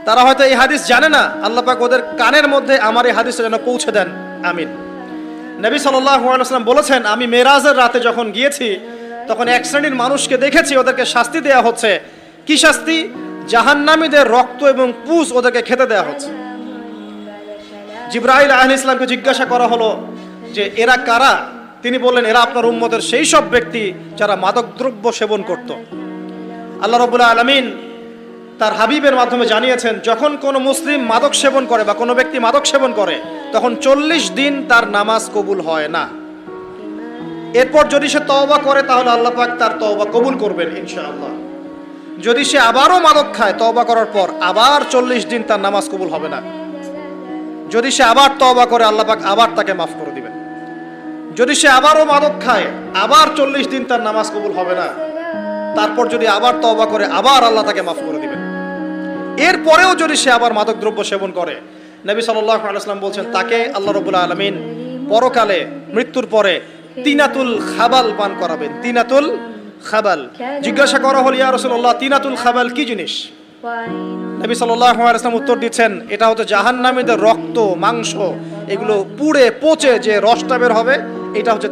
তারা হয়তো এই হাদিস জানে না, আল্লাহ পাক ওদের কানের মধ্যে আমার এই হাদিসটা যেন পৌঁছে দেন, আমিন। নবী সাল্লাল্লাহু আলাইহি ওয়াসাল্লাম বলেছেন, আমি মেরাজের রাতে যখন গিয়েছি তখন এক শ্রেণীর মানুষকে দেখেছি, ওদেরকে শাস্তি দেয়া হচ্ছে। কি শাস্তি? জাহান্নামীদের রক্ত এবং পুঁজ ওদেরকে খেতে দেয়া হচ্ছে। জিবরাইল আলাইহিস সালামকে জিজ্ঞাসা করা হলো যে এরা কারা? তিনি বললেন, এরা আপনার উম্মতের সেই সব ব্যক্তি যারা মাদকদ্রব্য সেবন করত। আল্লাহ রাব্বুল আলামিন তার হাবিবের মাধ্যমে জানিয়েছেন, যখন কোনো মুসলিম মাদক সেবন করে বা কোনো ব্যক্তি মাদক সেবন করে তখন 40 দিন তার নামাজ কবুল হয় না। এরপর যদি সে তওবা করে তাহলে আল্লাহ পাক তার তওবা কবুল করবেন ইনশাআল্লাহ। যদি সে আবারও মাদক খায় তওবা করার পর, আবার 40 দিন তার নামাজ কবুল হবে না। যদি সে আবার তওবা করে আল্লাহ পাক আবার তাকে মাফ করে দিবেন। যদি সে আবারও মাদক খায় আবার 40 দিন তার নামাজ কবুল হবে না। তারপর যদি আবার তওবা করে আবার আল্লাহ তাকে মাফ করে দিবেন। এরপরেও যদি সে আবার মাদক দ্রব্য সেবন করে, নবী সাল্লাল্লাহু আলাইহি ওয়াসাল্লাম বলছেন তাকে আল্লাহ রাব্বুল আলামিন পরকালে মৃত্যুর পরে তিনাতুল খাবাল পান করাবেন। তিনাতুল খাবাল। জিজ্ঞাসা করা হল, ইয়া রাসূলুল্লাহ, তিনাতুল খাবাল কি জিনিস? নবী সাল্লাল্লাহু আলাইহি ওয়াসাল্লাম উত্তর দিচ্ছেন, এটা হচ্ছে জাহান্নামীদের রক্ত, মাংস, এগুলো পুড়ে পচে যে রসটা বের হবে, এটা হচ্ছে